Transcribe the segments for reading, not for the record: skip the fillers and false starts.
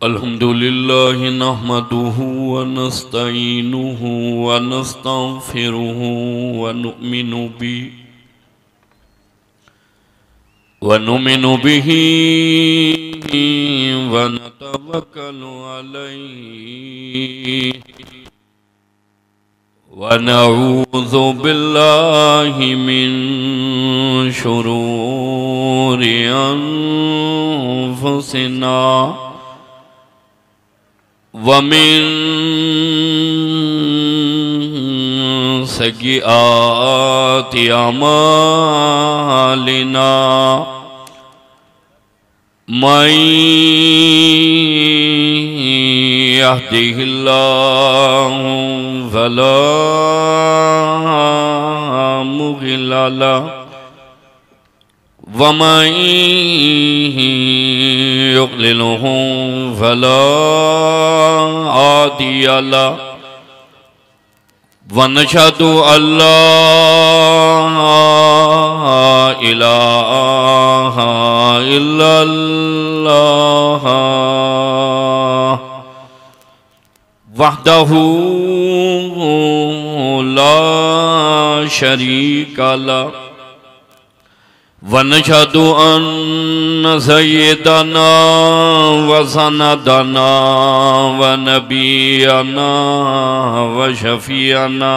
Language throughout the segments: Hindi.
अल्हम्दुलिल्लाहि नहमदुहु व नस्तईनुहु व नस्तगफिरुहु व नुमिनु बिही व नतवक्कलु अलैहि व नऊज़ु बिल्लाहि मिन शुरूरि अनफुसिना वमिन सय्यिआति अमालिना मन यहदिहिल्लाहु फला मुदिल्ल लहु वमन युद्लिलहु फला हादिय लहु वनशहदु अल्ला इलाहा इल्लल्लाह वहदहु ला शरीका लहु वनशहदु अन्न सय्यदना व सनदना व नबियना व शफियना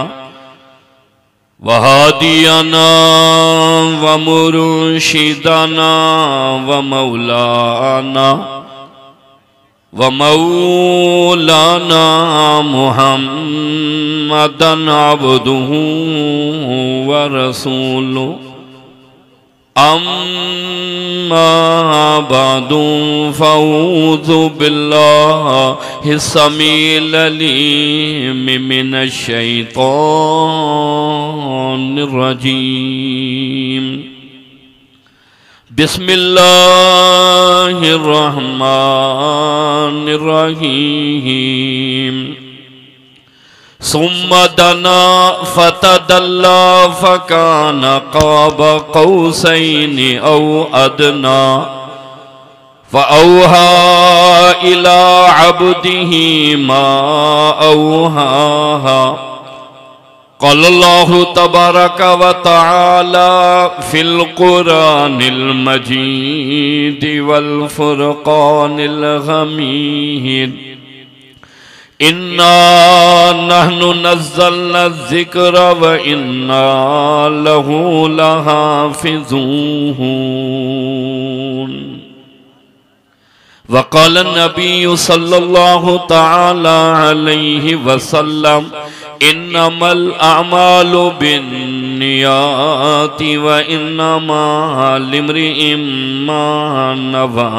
व हादियना व मुर्शिदना व मौलाना मुहम्मदन अब्दुहु व रसूलुहु अम्मा बादु फ़ऊज़ु बिल्लाहि समील अलीम मिनश शैतानिर रजीम बिस्मिल्लाहिर रहमानिर रहीम सुम्मा दना फतदल्ला फकान क़ाब क़ौसैनि औ अदना फ़अौहा इला अब्दिही मा औहा क़ालल्लाहु तबारक व तआला फ़िल क़ुरानिल मजीद वल फ़ुरक़ानिल हमीद इन्ना नहनु नज़्ज़लना ज़िक्र व इन्ना लहू लहाफ़िज़ून वक़ाल नबिय्यु सल्लल्लाहु तआला अलैहि वसल्लम इन्नमल अअमालु बिन्नियाति व इन्नमा लिम्रिइम मा नवा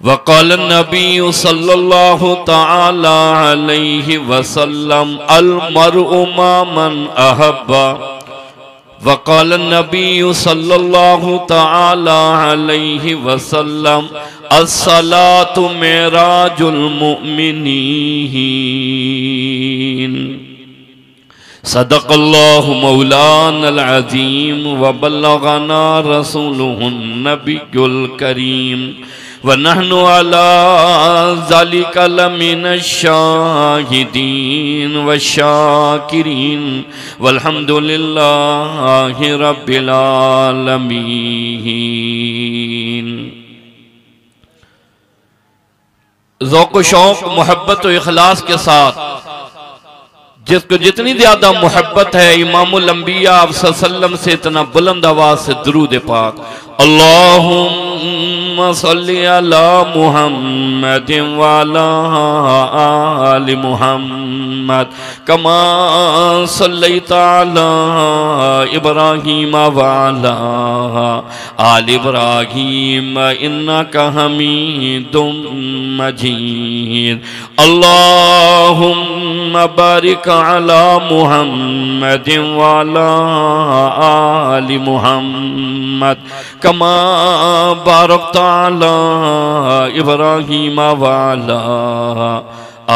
वक़ाल नबिय्यु सल्लल्लाहु तआला अलैहि वसल्लम अल मरउ मा मन अहब्बा वक़ाल नबिय्यु सल्लल्लाहु तआला अलैहि वसल्लम अस्सलातु मिराजुल मुमिनीन सदक़ल्लाहु मौलानल अज़ीम व बल्लगना रसूलुहुन नबियुल करीम व नहनु अला ज़ालिका लमिनश शाहिदीन व शाकिरीन वल्हम्दुलिल्लाहि रब्बिल आलमीन। ज़ौक़ व शौक़, मोहब्बत व इखलास के साथ जिसको जितनी ज्यादा मोहब्बत है इमामुल अंबिया आप सल्लल्लाहु से इतना बुलंद आवाज से दुरूद पाक अल्लाहुम्मा सल्ली अला मुहम्मदिन व अला आलि मुहम्मद कमा सल्लैता अला इब्राहीम व अला आलि इब्राहीम इन्नका हमीदुम मजीद। अल्लाहुम्मा बारिक अला मुहम्मदिन व अला आलि मुहम्मद कमा बारकता अला इब्राहीम व अला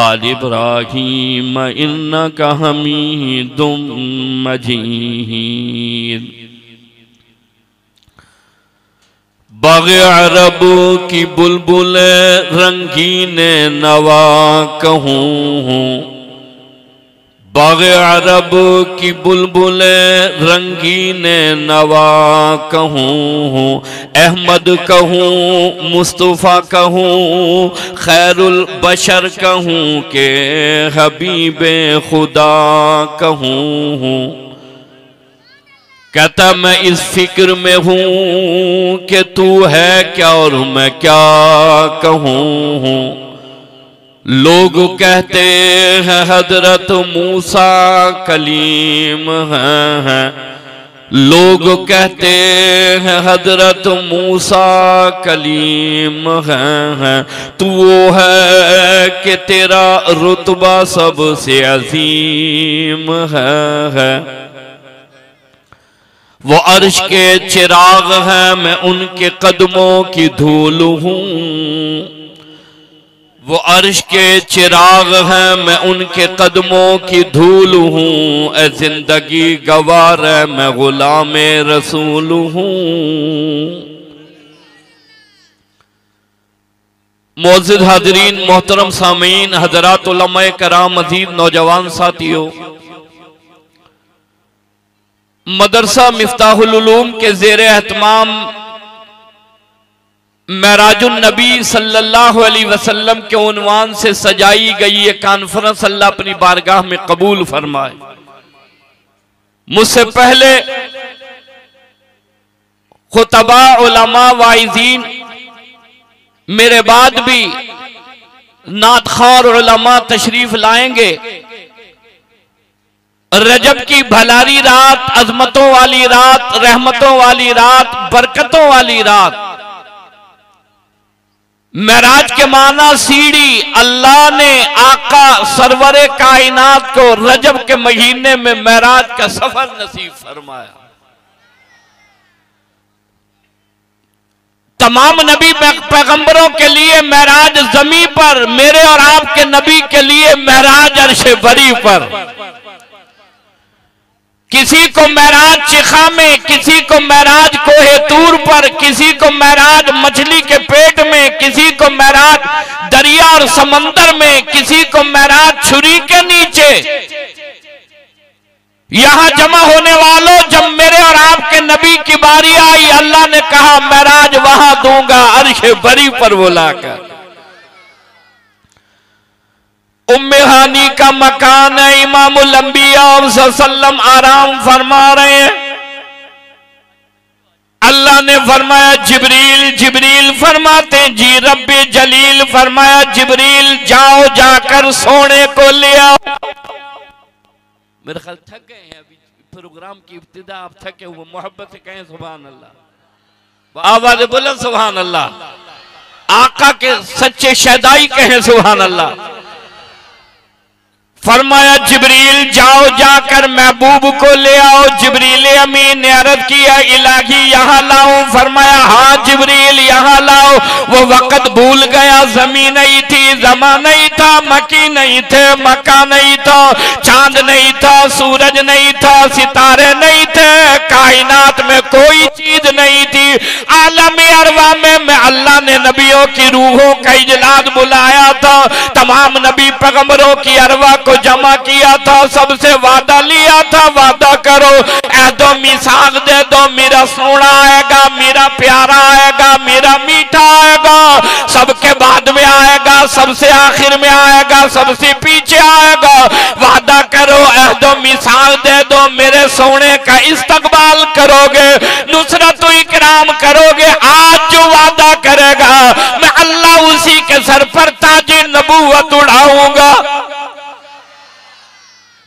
आलि इब्राहीम इन्नका हमीदुम मजीद। बाग़े अरब की बुलबुल रंगीन नवा कहूँ, बाग़े अरब की बुलबुल रंगीन नवा कहूँ, अहमद कहूँ, मुस्तफ़ा कहूँ, खैरुल बशर कहूँ के हबीबे खुदा कहूँ। कहता मैं इस फिक्र में हूँ कि तू है क्या और मैं क्या कहूँ। लोग कहते हैं हजरत मूसा कलीम हैं, लोग कहते हैं हजरत मूसा कलीम हैं, तू वो है कि तेरा रुतबा सबसे अजीम है। वो अर्श के चिराग हैं, मैं उनके कदमों की धूल हूँ, वो अर्श के चिराग हैं, मैं उनके कदमों की धूल हूँ। ए जिंदगी गवार है, मैं गुलामे रसूल हूँ। मोअज़्ज़िज़ हाज़रीन, मोहतरम सामीन, हज़रात उलमाए कराम, मज़ीद नौजवान साथियों, मदरसा मिफ्ताहुल उलूम के ज़ेर एहतमाम मेराजुन नबी सल्लल्लाहु अलैहि वसल्लम के उन्वान से सजाई गई ये कॉन्फ्रेंस अल्लाह अपनी बारगाह में कबूल फरमाए। मुझसे पहले खुतबा, उलमा, वाइज़ीन, मेरे बाद भी नातख़्वार उलमा तशरीफ लाएंगे। रजब की भलारी रात, अजमतों वाली रात, रहमतों वाली रात, बरकतों वाली रात। मेराज के माना सीढ़ी। अल्लाह ने आका सरवरे कायनात को रजब के महीने में मेराज का सफर नसीब फरमाया। तमाम नबी पैगंबरों के लिए मेराज जमीन पर, मेरे और आपके नबी के लिए मेराज अर्शे बरी पर। किसी को मेराज चिखा में, किसी को मेराज कोहे तूर पर, किसी को मेराज मछली के पेट में, किसी को मेराज दरिया और समंदर में, किसी को मेराज छुरी के नीचे। यहां जमा होने वालों, जब मेरे और आपके नबी की बारी आई, अल्लाह ने कहा मेराज वहां दूंगा अर्शे बरी पर बुलाकर। उम्मे हानी का मकान है, इमामुल अंबिया सल्लम आराम फरमा रहे हैं। अल्लाह ने फरमाया जिब्रील, जिब्रील फरमाते जी रब्बे जलील फरमाया जिब्रील जाओ जाकर सोने को ले आओ। मेरे ख्याल थक गए हैं अभी प्रोग्राम की इब्तिदा, आप थके हुए, मोहब्बत से कहें सुभान अल्लाह, आवाज बोले सुभान अल्लाह। आका के सच्चे शहदाई कहें सुभान अल्लाह। फरमाया जिब्रील जाओ जाकर महबूब को ले आओ। जिब्रील अमीन ने अर्ज किया इलाही यहाँ लाऊं? फरमाया हाँ जिब्रील यहाँ लाओ। वो वक्त भूल गया, जमीन नहीं थी, जमा नहीं था, मकी नहीं थे, मका नहीं था, चांद नहीं था, सूरज नहीं था, सितारे नहीं थे, कायनात में कोई चीज नहीं थी। आलम अरवा में अल्लाह ने नबियों की रूहों का इजलास बुलाया था, तमाम नबी पैगंबरों की अरवा को जमा किया था, सबसे वादा लिया था वादा करो, ऐदो मिसाक दे दो, मेरा सोना आएगा, मेरा प्यारा आएगा, मेरा मीठा आएगा, सबके बाद में आएगा, सबसे आखिर में आएगा, सबसे पीछे आएगा। वादा करो, ऐदो मिसाक दे दो, मेरे सोने का इस्तकबाल करोगे, नुसरत व इकराम करोगे। आज जो वादा करेगा मैं अल्लाह उसी के सर पर ताजे नबूवत उड़ाऊंगा।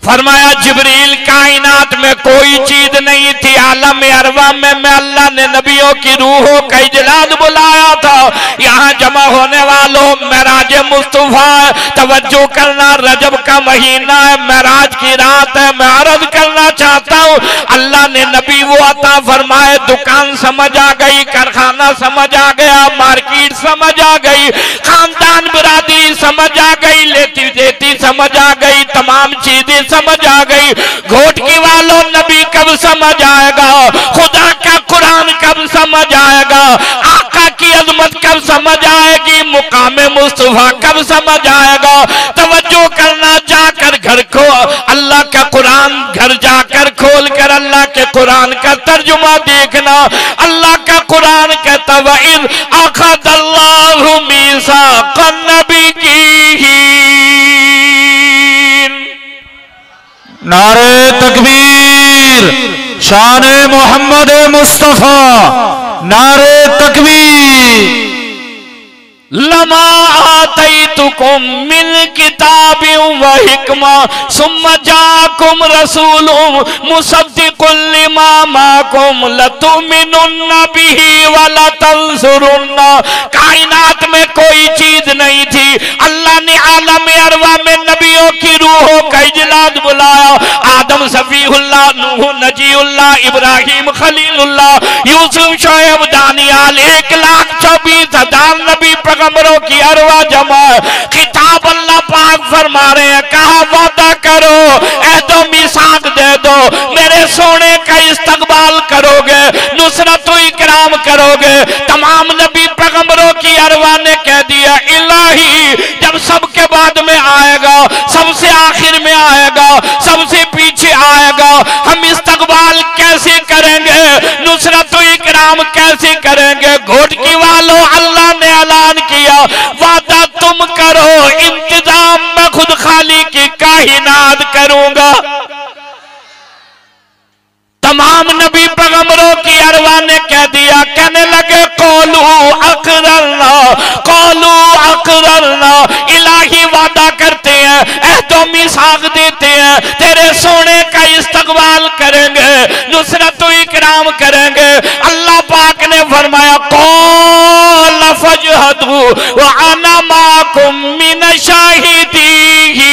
फरमाया जिब्रील कायनात में कोई चीज नहीं थी, आलम अरवा में अल्लाह ने नबियों की रूहों का इजलास बुलाया था। यहाँ जमा होने वालों, मेराज मुस्तफा, तवज्जो करना, रजब का महीना है, मेराज की रात है। मैं अर्ज करना चाहता हूँ, अल्लाह ने नबी वो अता फरमाए, दुकान समझ आ गई, कारखाना समझ आ गया, मार्केट समझ आ गई, खानदान बिरादरी समझ आ गई, लेती देती समझ आ गई, तमाम चीजें समझ आ गई। घोटकी वालों, नबी कब समझ आएगा, खुदा का कुरान कब समझ आएगा, आका की अजमत कब समझ आएगी, मुकामे मुस्तफा कब समझ आएगा। तवज्जो करना, जाकर घर को अल्लाह का कुरान घर जाकर खोल कर अल्लाह के कुरान का तर्जुमा देखना। अल्लाह का कुरान कहता वइज़ अख़ज़ल्लाहु मीसाक़न नबिय्यीन। नारे तकबीर, शान मोहम्मद मुस्तफा, नारे तकबीर। लमा आतैतुकुम मिन किताबिन व हिकमा सुम्मा जाकुम रसूलुम मुसद्दिकुल लिमा माकुम लतुमिनुन्ना बिही व लतंसुरुन्ना। कायनात में कोई चीज नहीं थी, अल्लाह ने आलम अरवा में नबियों की रूहों का इजलास बुलाया। आदम, सफीहुल्लाह, नूह, नजीउल्लाह, इब्राहिम, खलीलुल्लाह, यूसुफ, शोएब, दानियाल, 1,24,000 नबी पैगंबरों की अरवा जमा। खिताब अल्लाह पाक फरमा रहे हैं, कहा वादा करो, एहदो मीसाक दे दो, मेरे सोने का इस्तकबाल करोगे, नुसरत व इकराम करोगे। तमाम नबी पैगंबरों की अरवा ने कह दिया, इलाही जब सबके बाद में आएगा, सबसे आखिर में आएगा, सबसे पीछे आएगा, हम इस्तकबाल कैसे करेंगे, नुसरत व इकराम कैसे करेंगे। घोटकी वालों, अल्लाह ने ऐलान किया, वादा तुम करो, इंतजाम मैं खुद खाली की काहिनात करूंगा। तमाम नबी पैगंबरों की अरवा ने कह दिया, कहने लगे कौलू अकररना, कौलू अकररना। इलाही वादा करते हैं, एहदो मीसाक देते हैं, तेरे सोने का इस्तकबाल करेंगे, नुसरत व इकराम करेंगे। अल्लाह पाक ने फरमाया, कौल फजहदू व अना माकुम मिन शाहिदीन।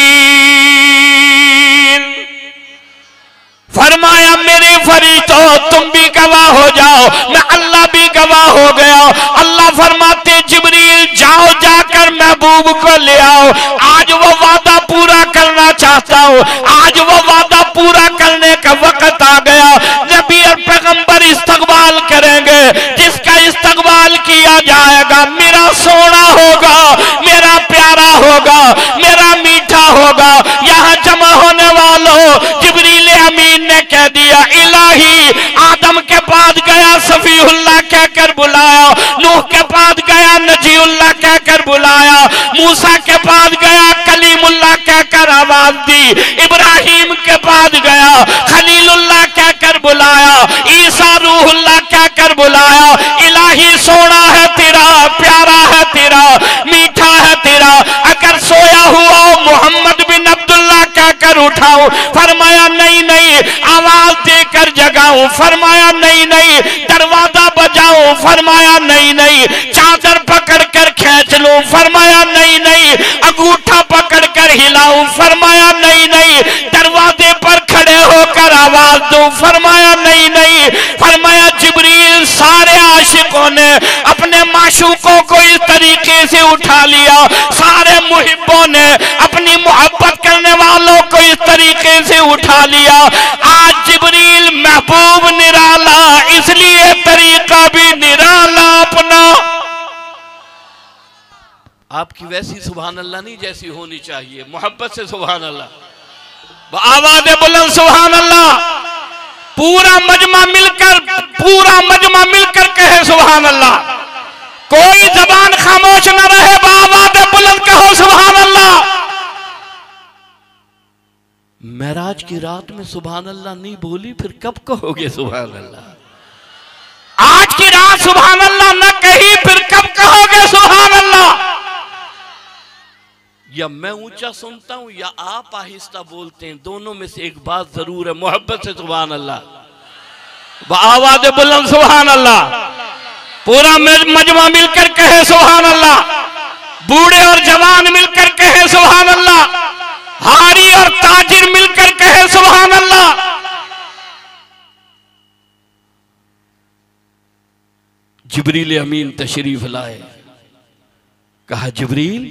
फरमाया मेरे फरीदो तुम भी गवाह हो जाओ, मैं अल्लाह भी गवाह हो गया। अल्लाह फरमाते जिब्रील जाओ, जाकर महबूब को ले आओ, आज वो वादा पूरा करना चाहता हूँ, आज वो वादा पूरा करने का वक्त आ गया। नबी और पैगंबर इस्तकबाल करेंगे, जिसका इस्तकबाल किया जाएगा मेरा सोना होगा, मेरा प्यारा होगा, मेरा मीठा होगा। यहाँ जमा होने वालों, जिब्रील अमीन ने कह दिया, इलाही आदम के पास गया, सफीहुल्लाह कहकर बुलाया, नूह के पास गया, नजीउल्लाह कहकर बुलाया, मूसा के पास गया, कलीमुल्लाह कहकर आवाज दी, इब्राहिम के पास गया, खलीलुल्लाह कहकर बुलाया, ईसा रूहुल्लाह कहकर बुलाया। इलाही सोना है तेरा, प्यारा है तेरा, मीठा है तेरा, अगर सोया हुआ मोहम्मद बिन अब्दुल्लाह कहकर उठाऊं, फरमाया नहीं नहीं, आवाज देकर जगाऊं, फरमाया नहीं नहीं, दरवाजा बजाऊं, फरमाया नहीं नहीं, चादर पकड़ कर खींच लूं, फरमाया नहीं नहीं, अंगूठा पकड़ कर हिलाऊं, फरमाया नहीं नहीं, दरवाजे पर खड़े होकर आवाज दूं, फरमाया नहीं नहीं। फरमाया जिब्रील सारे आशिकों ने अपने माशूकों को इस तरीके से उठा लिया, सारे मुहिब्बों ने अपनी मोहब्बत करने वालों को इस तरीके से उठा लिया। आज जिब्रील महबूब निराला, इसलिए तरीका भी निराला अपना। आपकी वैसी सुभान अल्लाह नहीं जैसी होनी चाहिए, मोहब्बत से सुभान अल्लाह, आवाज़ बुलंद सुभान अल्लाह। पूरा मजमा मिलकर कहे सुभान अल्लाह, कोई जबान खामोश न रहे, आवाज़ बुलंद कहो सुभान अल्लाह। मेराज की रात में सुभान अल्लाह नहीं बोली, फिर कब कहोगे सुभान अल्लाह? आज की रात सुभान अल्लाह न कही, फिर कब कहोगे सुभान अल्लाह? या मैं ऊंचा सुनता हूं या आप आहिस्ता बोलते हैं, दोनों में से एक बात जरूर है, मोहब्बत से सुभान अल्लाह, आवाज़ बुलंद सुभान अल्लाह। पूरा मजमा मिलकर कहे सुभान अल्लाह, बूढ़े और जवान मिलकर कहे सुभान अल्लाह, हारी और ताजिर मिलकर कहे सुभान अल्लाह। जिब्रील अमीन तशरीफ लाए, कहा जिब्रील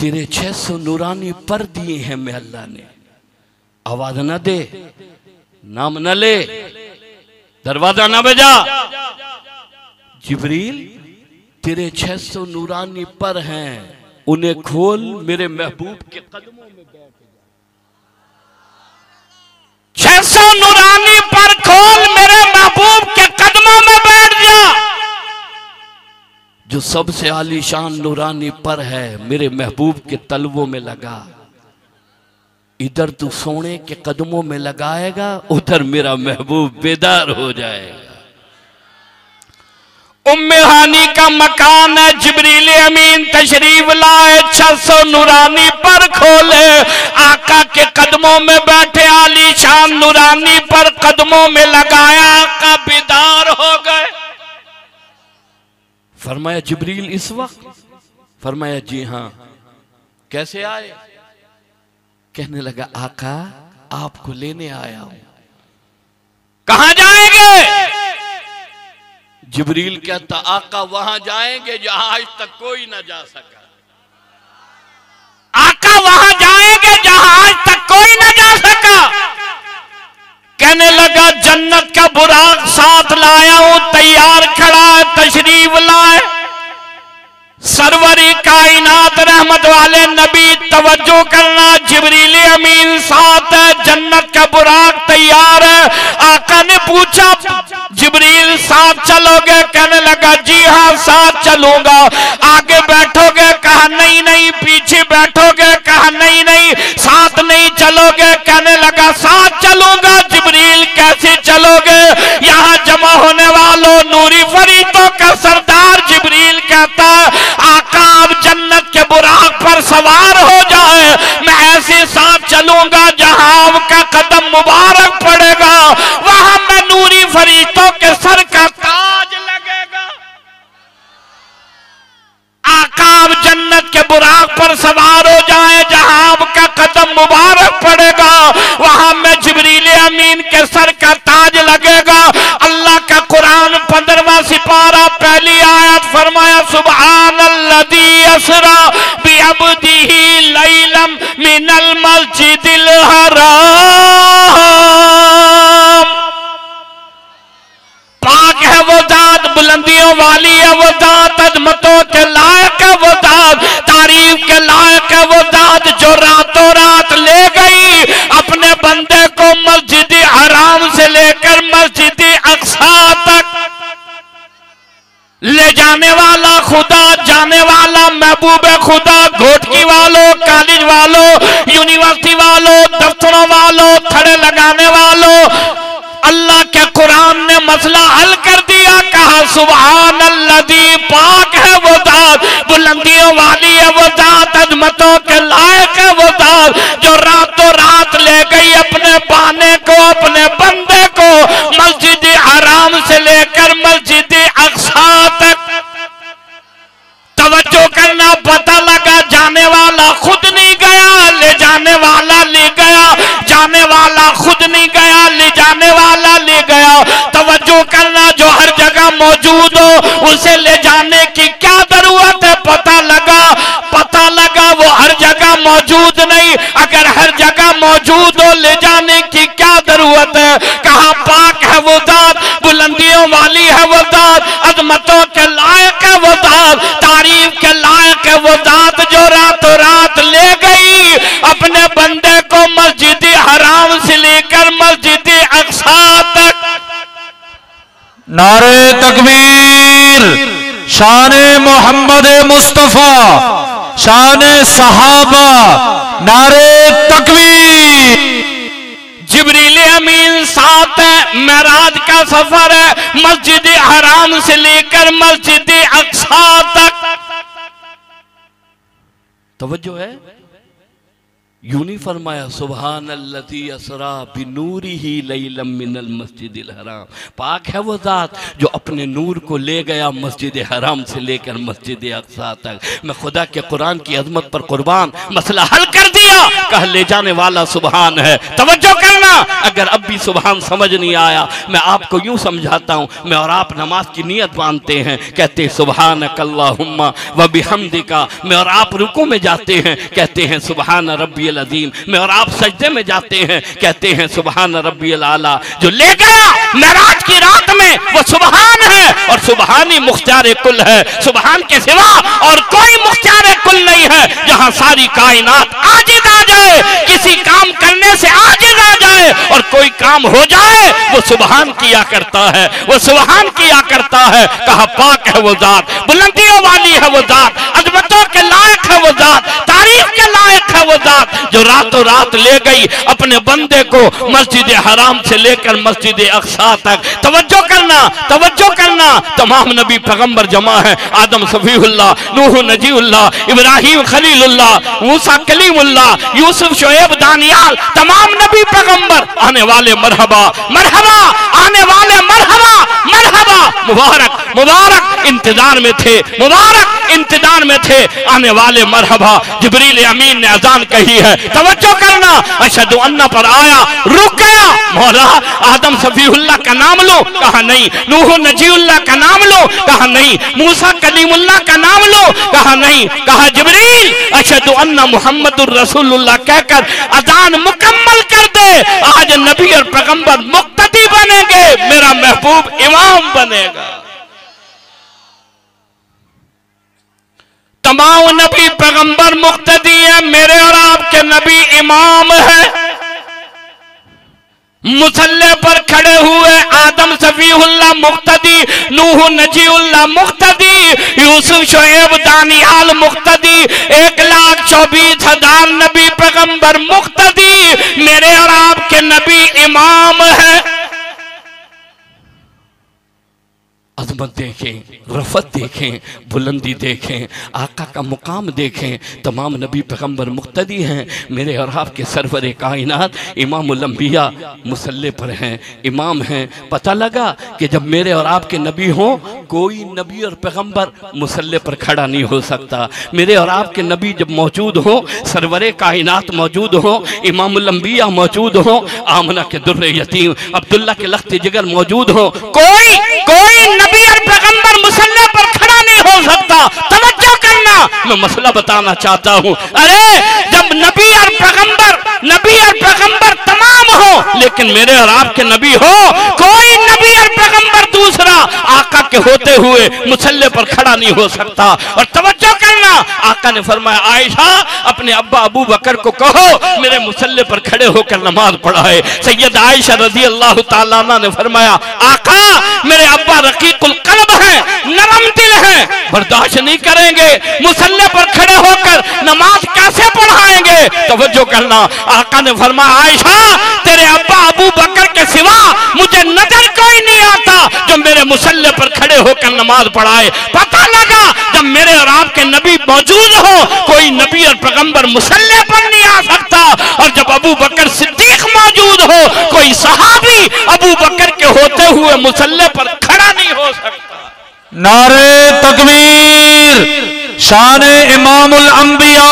तेरे 600 नूरानी पर दिए हैं मैं अल्लाह ने। आवाज न दे, नाम न ले, दरवाजा न बजा। जिब्रील तेरे 600 नूरानी पर हैं, उन्हें खोल, मेरे महबूब के कदमों में बैठ जा। 600 नूरानी पर खोल, मेरे महबूब के कदमों में बैठ जा। जो सबसे आलीशान नूरानी पर है, मेरे महबूब के तलवों में लगा। इधर तू सोने के कदमों में लगाएगा, उधर मेरा महबूब बेदार हो जाएगा। उम्मे हानी का मकान है, जिब्रील अमीन तशरीफ लाए, 600 नूरानी पर खोले, आका के कदमों में बैठे, आलीशान नूरानी पर कदमों में लगाया, आका बेदार हो गए। फरमाया जिब्रील इस वक्त? फरमाया जी हां। कैसे आए? कहने लगा आका आपको लेने आया हूं। कहां जाएंगे? जिब्रील कहता आका वहां जाएंगे जहां आज तक कोई ना जा सका। आका वहां जाएंगे जहां आज तक कोई ना जा सका। कहने लगा जन्नत का बुराक साथ लाया हूं, तैयार खड़ा है, तशरीफ लाए। सरवरी कायनात रहमत वाले नबी, तवज्जो करना, जिब्रील अमीन साथ है, जन्नत का बुराक तैयार है। आका ने पूछा जिब्रील साथ चलोगे? कहने लगा जी हां साथ चलूंगा। आगे बैठोगे? कहा नहीं नहीं। पीछे बैठोगे? कहा नहीं नहीं। साथ नहीं चलोगे? कहने लगा साथ चलूंगा। जिब्रील कैसे चलोगे? यहां जमा होने वालों नूरी फरीदों का सरदार जिब्रील कहता आका आप जन्नत के बुराक पर सवार हो जाए, मैं ऐसे साथ चलूंगा जहां आपका कदम मुबारक पड़ेगा, वहां मैं नूरी फरीदों के सर का ताज लगेगा। आका आप जन्नत के बुराक पर सवार हो जाए, जहां आपका कदम मुबारक पड़ेगा, वहां मैं जिब्रील अमीन के सर का ताज लगेगा। अल्लाह का कुरान 15वां सिपारा पहली आयत फरमाया सुब्हानल्लज़ी असरा बिअब्दिही लैलम मिनल मस्जिदिल हराम। पाक है वो जात, बुलंदियों वाली है वो जात, अजमतों के लायक है वो जात, तारीफ के लायक है वो जात, जो रातों रात ले गई अपने बंदे को मस्जिद हराम से लेकर मस्जिद अक्सा तक। ले जाने वाला खुदा, जाने वाला महबूब खुदा। घोटकी वालों, कॉलेज वालों, यूनिवर्सिटी वालों, दफ्तरों वालों, खड़े लगाने वालों, अल्लाह के कुरान ने मसला हल कर दिया। कहा सुब्हानल्लज़ी, पाक है वो जात, बुलंदियों वाली है वो जात, अजमतों के लायक है वो जात, जो रातों रात ले गई अपने बाने को, अपने बंदे को मस्जिद हराम से लेकर मस्जिद अक्सा तक। तवज्जो करना, पता लगा जाने वाला खुद नहीं गया, ले जाने वाला ले गया, जाने वाला खुद नहीं गया, ले जाने वाला ले गया। तवज्जो करना, जो हर जगह मौजूद हो उसे ले जाने की क्या जरूरत है? पता लगा वो हर जगह मौजूद नहीं। अगर हर जगह मौजूद हो, ले जाने की क्या जरूरत है? कहा पाक है वो जात, बुलंदियों वाली है वो जात, अजमतों के लायक है वो जात, तारीफ के लायक है वो जात, जो रातों रात ले गई अपने बंदे को मस्जिद हराम से लेकर मस्जिद अक्सा तक। नारे तकबीर, शाने मोहम्मद मुस्तफा, शाने सहाबा, नारे तकबीर। जिब्रील अमीन साथ है, मेराज का सफर है, मस्जिद हराम से लेकर मस्जिद अक्सा तक। तवज्जो है? यूं नहीं फरमाया सुबहानल्लज़ी असरा बिनूरिही लैलम मिनल मस्जिदिल हराम, पाक है वो ज़ात जो अपने नूर को ले गया मस्जिद हराम से लेकर मस्जिद अक़सा तक। मैं खुदा के कुरान की अज़मत पर कुर्बान, मसला हल कर दिया, कह ले जाने वाला सुबहान है। तवज्जो करना, अगर अब भी सुबहान समझ नहीं आया मैं आपको यूं समझाता हूं। मैं और आप नमाज की नियत बांधते हैं, कहते सुबहानकल्लाहुम्मा व बिहम्दिका। मैं और आप रुकू में जाते हैं, कहते हैं सुबहान रब्बियल अज़ीम। मैं और आप सजदे में जाते हैं, कहते हैं सुबहान रब्बियल आला। जो ले गया मेराज की रात में वो सुबहान है, और सुबहानी मुख्तियार कुल है। सुबहान के सिवा और कोई मुख्तियार कुल नहीं है। जहां सारी कायनात आजिज आ जाए, किसी काम करने से आजिज आ जाए और कोई काम हो जाए, वो सुबहान किया करता है, वो सुबहान किया करता है। कहा पाक है वो जात, बुलंदियों वाली है वो जात, अजमतों के लायक है वो जात, तारीफ के लायक है वो जात, जो रातों रात ले गई अपने बंदे को मस्जिद हराम से लेकर मस्जिद अक़सा तक। तवज्जो करना, तवज्जो करना, तमाम नबी पैगंबर जमा है। आदम सफीहुल्लाह, नूह नजीउल्लाह, इब्राहिम खलीलुल्लाह, मूसा कलीमुल्लाह, यूसुफ शोएब दानियाल, तमाम नबी पैगंबर आने वाले मरहबा मरहबा, आने वाले मरहबा मरहबा, मुबारक मुबारक इंतजार में थे, मुबारक इंतजार में थे, आने वाले मरहबा। जिब्रील अमीन ने अजान कही है, तवज्जो करना, अशहदु अन्ना पर आया, रुक गया। मौला आदम सफीहुल्लाह का नाम लो, कहा नहीं। नूह नजीउल्लाह का नाम लो, कहा नहीं। मूसा कलीमुल्लाह का नाम लो, कहा नहीं। कहा जिब्रील अशहदु अन्ना मुहम्मदुर रसूलुल्लाह कहकर अजान मुकम्मल कर दे। आज नबी और पैगंबर मुक्तदी बनेंगे, मेरा महबूब इमाम बनेगा। तमाम नबी पैगंबर मुक्तदी है, मेरे और आपके नबी इमाम है। मुसल्ले पर खड़े हुए आदम सफीहुल्लाह मुक्तदी, नूह नजीउल्लाह मुक्तदी, यूसुफ शोएब दानियाल मुक्तदी, 1,24,000 नबी पैगंबर मुक्तदी, मेरे और आपके नबी इमाम है। अज़मत देखें, रफ़त देखें, बुलंदी देखें, आका का मुकाम देखें। तमाम नबी पैगंबर मुक्तदी हैं, मेरे और आपके सरवर कायनात इमामुल अंबिया मुसल्ले पर हैं, इमाम हैं। पता लगा कि जब मेरे और आपके नबी हों, कोई नबी और पैगंबर मुसल्ले पर खड़ा नहीं हो सकता। मेरे और आपके नबी जब मौजूद हो, सरवर कायनात मौजूद हो, इमामुल अंबिया मौजूद हो, आमना के दुर्रे यतीम अब्दुल्ला के लख्त जिगर मौजूद हो, कोई नबी और पैगंबर मुसल्ले पर खड़ा नहीं हो सकता। तवज्जो करना, मैं मसला बताना चाहता हूं। अरे जब नबी और पैगंबर तमाम हो, लेकिन मेरे और आपके नबी हो, कोई नबी और पैगंबर दूसरा आका के होते हुए मुसल्ले पर खड़ा नहीं हो सकता। और तवज्जो करना, आका ने फरमाया आयशा अपने अब्बा अबू बकर को कहो मेरे मुसल्ले पर खड़े होकर नमाज पढ़ाए। सैयद आयशा रज़ी अल्लाह तआला अन्हा ने फरमाया आका मेरे अब्बा रकीकुल कल्ब है, नरम दिल है, बर्दाश्त नहीं करेंगे, मुसल्ले पर खड़े होकर नमाज कैसे पढ़ाएंगे। तवज्जो करना, आका ने फरमाया आयशा तेरे अब्बा अबू बकर के सिवा मुझे नजर कोई नहीं आता जो मेरे मुसल्ले पर खड़े होकर नमाज पढ़ाए। पता लगा जब मेरे और आपके नबी मौजूद हो, कोई नबी और पैगंबर मुसल्ले पर नहीं आ सकता। और जब अबू बकर सिद्दीक मौजूद हो, कोई सहाबी अबू बकर के होते हुए मुसल्ले पर खड़ा नहीं हो सकता। नारे तकबीर, शान इमामुल अंबिया,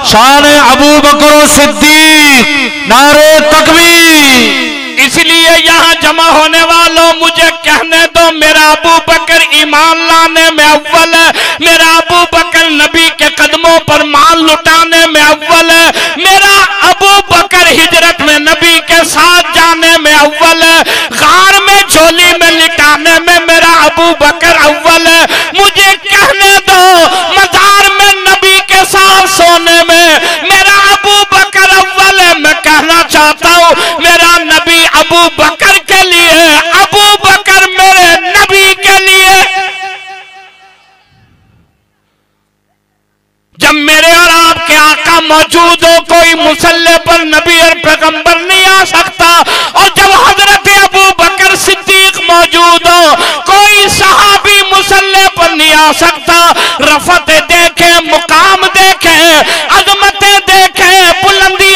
शान अबू बकर सिद्दीक, नारे तकबीर। इसलिए यहाँ जमा होने वालों मुझे कहने दो, मेरा अबू बकर ईमान लाने में अव्वल है, मेरा अबू बकर नबी के कदमों पर माल लुटाने में अव्वल है, मेरा अबू बकर हिजरत में नबी के साथ जाने में अव्वल है, गार में झोली में लिटाने में मेरा अबू बकर अव्वल है। मुझे कहने दो मजार में नबी के साथ सोने में मेरा अबू बकर अव्वल है। मैं कहना चाहता हूँ मेरा नबी अबू बकर के लिए, अबू बकर मेरे नबी के लिए। जब मेरे और आपके आका मौजूद हो, कोई मुसल्ले पर नबी और पैगंबर नहीं आ सकता। और जब हजरत अबू बकर सिद्दीक मौजूद हो, कोई सहाबी मुसल्ले पर नहीं आ सकता। रफत देखे, मुकाम देखे, अजमतें देखे, बुलंदी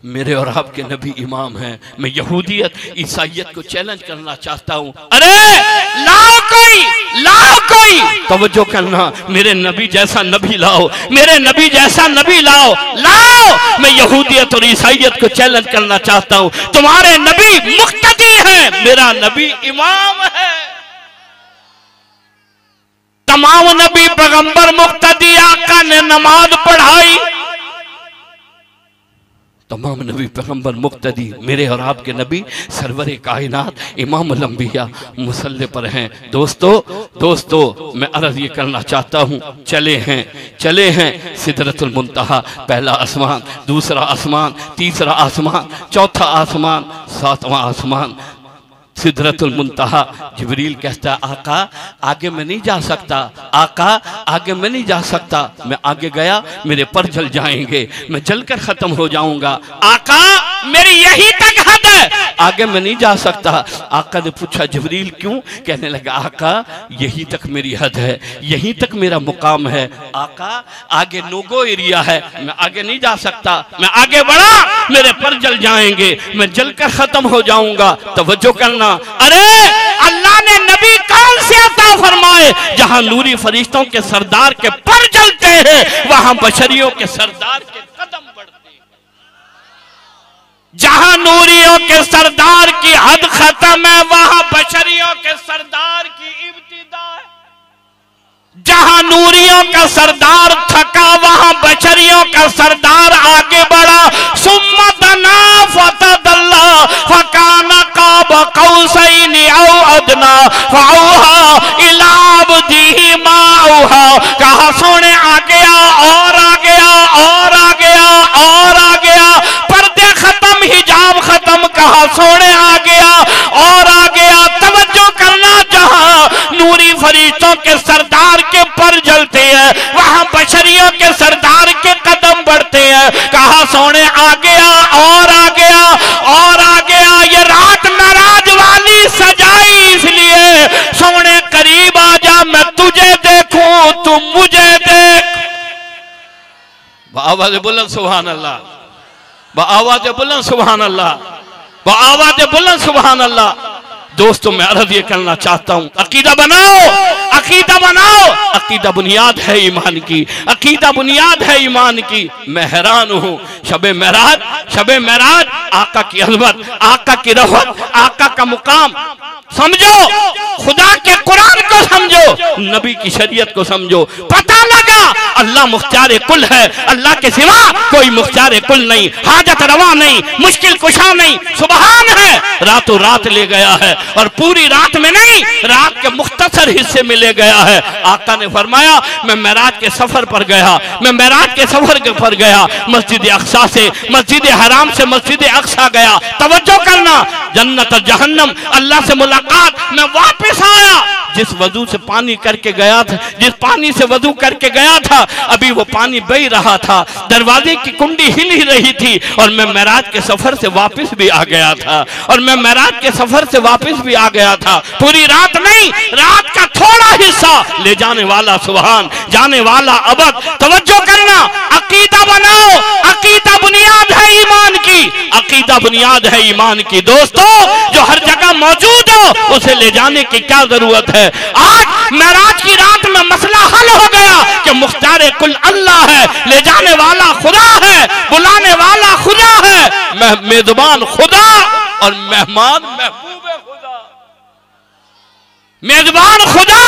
मेरे और आपके नबी इमाम हैं। मैं यहूदियत ईसाइयत को चैलेंज करना चाहता हूं। अरे लाओ कोई तवज्जो करना, मेरे नबी जैसा नबी लाओ, मेरे नबी जैसा नबी लाओ। मैं यहूदियत और ईसाइयत को चैलेंज करना चाहता हूं। तुम्हारे नबी मुक्तदी है, मेरा नबी इमाम है। तमाम नबी पैगंबर मुक्तदी, आका ने नमाज पढ़ाई। तमाम नबी पैगंबर मुक्तदी, मेरे और आपके नबी सरवरे कायनात इमामुल अंबिया मुसल्ले पर हैं। दोस्तों मैं अर्ज ये करना चाहता हूँ, चले हैं सिदरतुल मुंतहा, पहला आसमान, दूसरा आसमान, तीसरा आसमान, चौथा आसमान, सातवां आसमान, सिदरतुल मुंतहा। जिब्रील कहता है आका आगे मैं नहीं जा सकता, आका आगे मैं नहीं जा सकता, मैं आगे गया मेरे पर जल जाएंगे, मैं जलकर खत्म हो जाऊंगा। आका मेरी यही तक हद है, आगे मैं नहीं जा सकता। आका ने पूछा जिब्रील क्यों? कहने लगा आका यही तक मेरी हद है, यही तक मेरा मुकाम है। आका आगे नोगो एरिया है, मैं आगे नहीं जा सकता, मैं आगे बढ़ा मेरे पर जल जाएंगे, मैं जलकर खत्म हो जाऊंगा। तवज्जो करना, अरे अल्लाह ने नबी कौन से अता फरमाए? जहां नूरी फरिश्तों के सरदार के पर जलते हैं, वहां बशरियों के सरदार के कदम बढ़ते हैं। जहां नूरियों के सरदार की हद खत्म है, वहां बशरियों के सरदार की इब्तिदा है। जहां नूरियों का सरदार थका, वहां बशरियों का सरदार आगे बढ़ा। सुम्मा दना फतदल्ला फकाना काब कौसैनि औ अदना फऔहा इला अब्दिही मा औहा। कहा सोने आ गया और आ गया और आ गया और आ गया, पर्दे खत्म, हिजाब खत्म, कहा सोने आ गया और आ गया। तवज्जो करना, जहां नूरी फरिश्तों के सरदार के पर जलते हैं, वहां बशरियों के सरदार के कदम बढ़ते हैं। कहा सोने आ गया और आ गया और आ गया। ये रात नाराज वाली सजाई इसलिए, सोने करीब आ जा, मैं तुझे देखूं तू मुझे देख। आवाज़ बुलंद सुभान अल्लाह, आवाज़ बुलंद सुभान अल्लाह, आवाज़ बुलंद सुभान अल्लाह। दोस्तों मैं अर्ज ये करना चाहता हूं, अकीदा बनाओ, अकीदा बनाओ। अकीदा बुनियाद है ईमान की, अकीदा बुनियाद है ईमान की। मैं हैरान हूं, शबे मेराज, आका की अज़मत, आका की रफ़त, आका का मुकाम समझो, खुदा के कुरान को समझो, नबी की शरीयत को समझो। पता लगा अल्लाह मुख्तार कुल है, अल्लाह के सिवा कोई मुख्तार कुल नहीं, हाजत रवा नहीं, मुश्किल कुशा नहीं, सुबहान है। रातों रात ले गया है, और पूरी रात में नहीं, रात के मुख्तसर हिस्से में ले गया है। आका ने फरमाया मैं मेराज के सफर पर गया, मैं मेराज के सफर पर गया, मस्जिद अक्सा से मस्जिद हराम से मस्जिद अक्सा गया। तवज्जो करना, जन्नत और जहन्नम, अल्लाह से मुलाकात, मैं वापस आया। जिस वजू से पानी करके गया था, जिस पानी से वजू करके गया था, अभी वो पानी बह रहा था, दरवाजे की कुंडी हिल ही रही थी, और मैं मेराज के सफर से वापस भी आ गया था, और मैं मेराज के सफर से वापस भी आ गया था। पूरी रात नहीं, रात का थोड़ा हिस्सा ले जाने वाला सुभान, जाने वाला अबद। तवज्जो करना, अकीदा बनाओ, अकीदा बुनियाद है ईमान की, अकीदा बुनियाद है ईमान की। दोस्तों जो हर जगह मौजूद हो, उसे ले जाने की क्या जरूरत है? आज मेराज की रात में मसला हल हो गया कि मुख्तार कुल अल्लाह है, ले जाने वाला खुदा है, बुलाने वाला खुदा है, मेजबान खुदा और मेहमान महबूब खुदा। मेजबान खुदा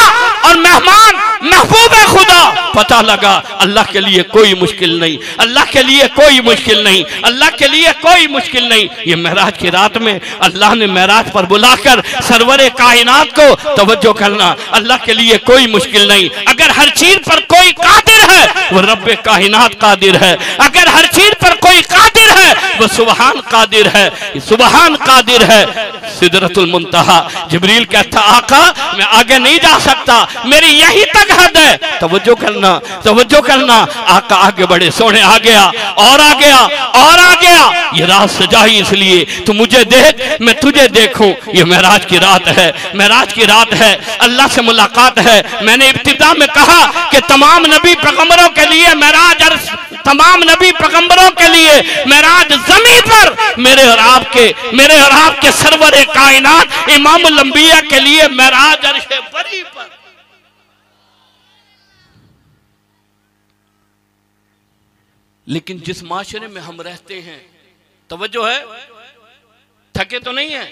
और मेहमान महबूब खुदा। पता लगा अल्लाह के लिए कोई मुश्किल नहीं, अल्लाह के लिए कोई मुश्किल नहीं, अल्लाह के लिए कोई मुश्किल नहीं। ये मेराज की रात में अल्लाह ने मेराज पर बुलाकर सरवरे कायनात को, तवज्जो करना, अल्लाह के लिए कोई मुश्किल नहीं। अगर हर चीज पर कोई कादिर है, वो रब्बे कायनात कादिर है। अगर हर चीज पर कोई कादिर है, वो सुबहान कादिर है, सुबहान कादिर है। सिदरतुल मुंतहा, जिब्रील कहता आका मैं आगे नहीं जा सकता, मेरी यही तक हद है। तवज्जो करना, तवज्जो करना, आका आगे बढ़े, सोने आ गया और आ गया और आ गया। ये रात सजाई इसलिए तू मुझे देख मैं तुझे देखूं। ये मेराज की रात है, मेराज की रात है, अल्लाह से मुलाकात है। मैंने इब्तिदा में कहा कि तमाम नबी पैगंबरों के लिए मेराज तमाम नबी पैगंबरों के लिए मेराज ज़मीन पर मेरे और आपके सरवर कायनात इमामुल अंबिया के लिए मेराज अर्शे बरी पर। लेकिन जिस माशरे में हम रहते हैं, तवज्जो है, थके तो नहीं है,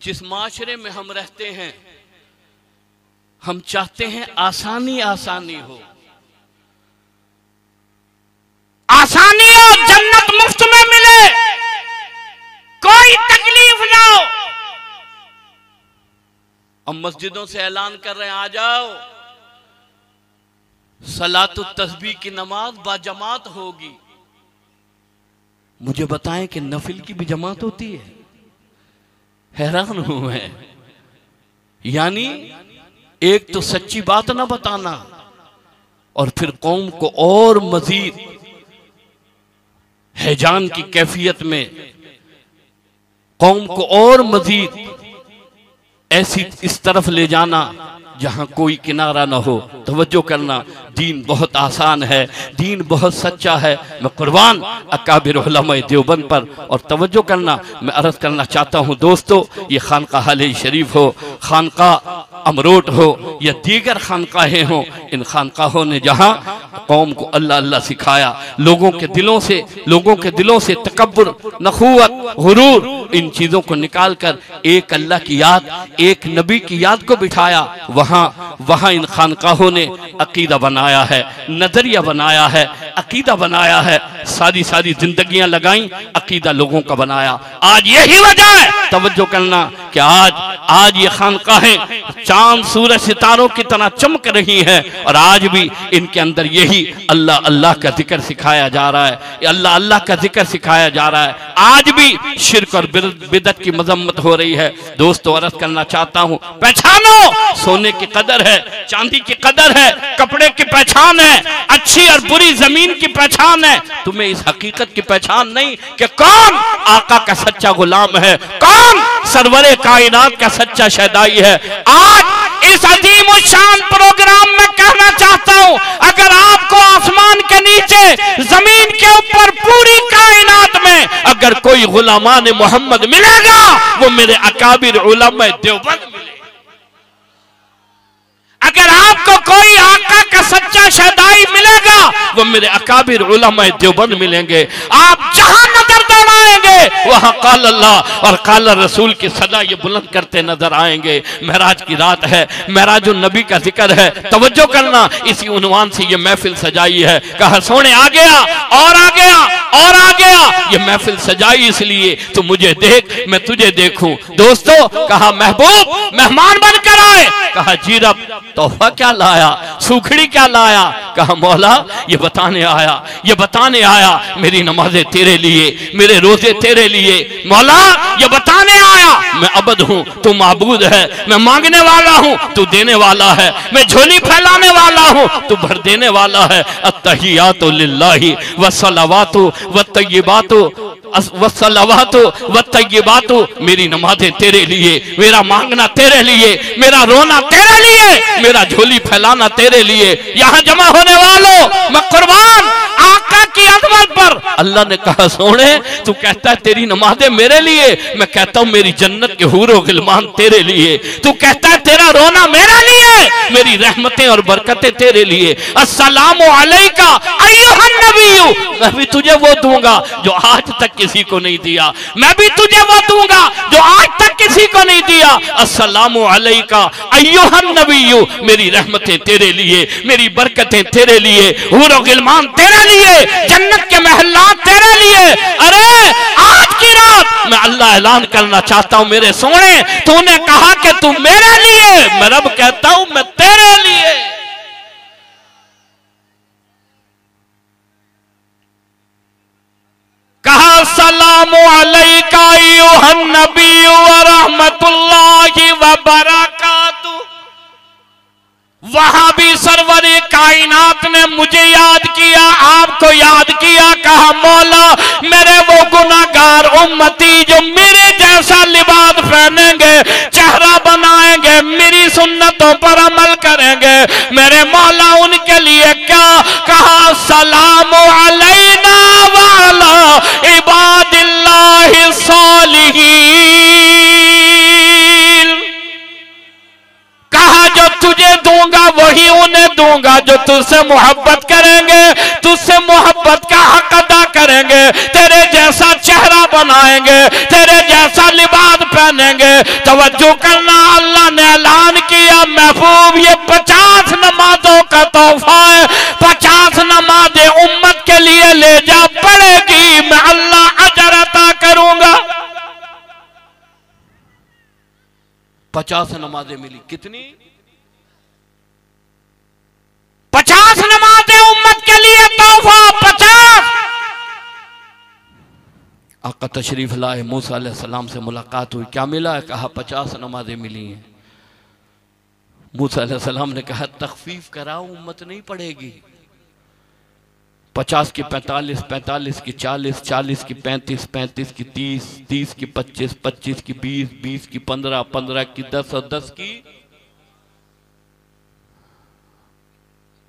जिस माशरे में हम रहते हैं हम चाहते हैं आसानी आसानी हो, आसानी हो, जन्नत मुफ्त में मिले, कोई तकलीफ ना हो। अब मस्जिदों से ऐलान कर रहे हैं आ जाओ, सलातु तस्बीह की नमाज बाजमात होगी। मुझे बताएं कि नफिल की भी जमात होती है? हैरान हूं मैं। यानी एक तो सच्ची बात ना बताना और फिर कौम को और मजीद हैजान की कैफियत में, कौम को और मजीद ऐसी इस तरफ ले जाना जहां कोई किनारा ना हो। तवज्जो करना, दीन बहुत आसान है, दीन बहुत सच्चा है। मैं कुर्बान अकाबिर उलमा देवबंद पर। और तवज्जो करना, मैं अर्ज करना चाहता हूं दोस्तों, ये खानका हाले शरीफ हो, खानका अमरोट हो या दीगर खानकाहें हों, इन खानकाहों ने जहां कौम को अल्लाह अल्लाह सिखाया, लोगों के दिलों से तकब्बुर, नखुवत, गुरूर, इन चीजों को निकाल कर एक अल्लाह की याद, एक नबी की याद को बिठाया, वहां इन खानकाहों ने अकीदा बनाया है, नजरिया बनाया है, अकीदा बनाया है, सारी जिंदगियां लगाई, अकीदा लोगों का बनाया। आज यही वजह है, तवज्जो करना, कि आज ये खानकाहें चांद सूरज सितारों की तरह चमक रही हैं और आज भी इनके अंदर यही अल्लाह अल्लाह का जिक्र सिखाया जा रहा है, अल्लाह अल्लाह का जिक्र सिखाया जा रहा है। आज भी शिर्क और बिदअत की मजम्मत हो रही है। दोस्तों अर्ज करना चाहता हूं, पहचानो, सोने की कदर है, चांदी की कदर है, कपड़े की पहचान है, अच्छी और बुरी जमीन की पहचान है। तुम्हें इस हकीकत की पहचान नहीं कि कौन आका का सच्चा गुलाम है, कौन सरवरे कायनात का सच्चा शहदाई है। आज इस अजीम शान प्रोग्राम में कहना चाहता हूं, अगर आपको आसमान के नीचे, जमीन के ऊपर, पूरी कायनात में अगर कोई गुलामान मोहम्मद मिलेगा, वो मेरे अकाबिर उलमा देवबंद मिलेगा। अगर आपको कोई आका का सच्चा शहदाई मिलेगा, वो मेरे अकाबिर उलमा देवबंद मिलेंगे। आप जहां नजर दौड़ाएंगे वहां काल अल्लाह और काल रसूल की सदा ये बुलंद करते नजर आएंगे। महराज की रात है, महराज नबी का जिक्र है। तवज्जो करना, इसी उन्वान से ये महफिल सजाई है। कहा सोने आ गया और आ गया और आ गया, ये महफिल सजाई इसलिए तो मुझे देख, मैं तुझे देखूं। दोस्तों, कहा महबूब मेहमान बनकर आए। कहा जी रब, तोहफा क्या लाया, सूखड़ी क्या लाया? कहा मौला ये बताने आया मेरी नमाजें तेरे लिए, मेरे रोजे तेरे लिए। मौला ये बताने आया मैं अबद हूँ, तू माबूद है, मैं मांगने वाला हूँ, तू देने वाला है, मैं झोली फैलाने वाला हूँ, तू भर देने वाला है। अत्तहियातु लिल्लाहि वस्सलावातु वत्तय्यिबातु वस्सलावातु वत्तय्यिबातु, मेरी नमाजें तेरे लिए, मेरा मांगना तेरे लिए, मेरा रोना तेरे लिए, मेरा झोली फैलाना तेरे लिए। यहाँ जमा होने वालों, मैं कुर्बान आका की अजमत पर। अल्लाह ने कहा सोने, तू कहता है तेरी नमाजें मेरे लिए, मैं कहता हूँ मेरी जन्नत के हूर और गिलमान तेरे लिए। तू कहता है तेरा रोना मेरे लिए, मेरी रहमतें और बरकतें तेरे लिए। अस्सलामु अलैका अय्युहन नबिय्यु, मैं भी तुझे वो दूंगा जो आज तक किसी को नहीं दिया, मैं भी तुझे वो दूंगा जो आज तक किसी को नहीं दिया। अस्सलामु अलैका अय्युहन नबिय्यु, मेरी रहमतें तेरे लिए, मेरी बरकतें तेरे लिए, हूर और गिलमान तेरे लिए, जन्नत के महल्लात तेरे लिए। अरे आज की रात मैं अल्लाह ऐलान करना चाहता हूं, मेरे सोने, तूने कहा कि तू मेरे लिए, मैं रब कहता हूं मैं तेरे लिए। कहा सलामु अलैका अय्युहन नबिय्यु व रहमतुल्लाहि व बरकातुहू। वहां भी सरवरे कायनात ने मुझे याद किया, आपको याद किया। कहा मौला मेरे वो गुनाहगार उम्मती जो मेरे जैसा लिबास पहनेंगे, चेहरा बनाएंगे, मेरी सुन्नतों पर अमल करेंगे, मेरे मौला उनके लिए क्या? कहा सलाम तुझसे मोहब्बत करेंगे, तुझसे मोहब्बत का हक अदा करेंगे, तेरे जैसा चेहरा बनाएंगे, तेरे जैसा लिबास पहनेंगे। तवज्जो करना, अल्लाह ने ऐलान किया महबूब ये 50 नमाजों का तोहफा है, 50 नमाजें उम्मत के लिए ले जा, पड़ेगी मैं अल्लाह अजर अता करूंगा। 50 नमाजें मिली, कितनी? 50 नमाजें उम्मत के लिए तोहफा, 50। आका तशरीफ लाए, मूसा अलैहिस्सलाम से मुलाकात हुई, क्या मिला? कहा 50 नमाजें मिली हैं। मूसा अलैहिस्सलाम ने कहा तखफीफ कराओ, उम्मत नहीं पढ़ेगी। 50 की 45, 45 की 40, 40 की 35, 35 की 30, 30 की 25, 25 की 20, 20 की 15, 15 की 10 और 10 की।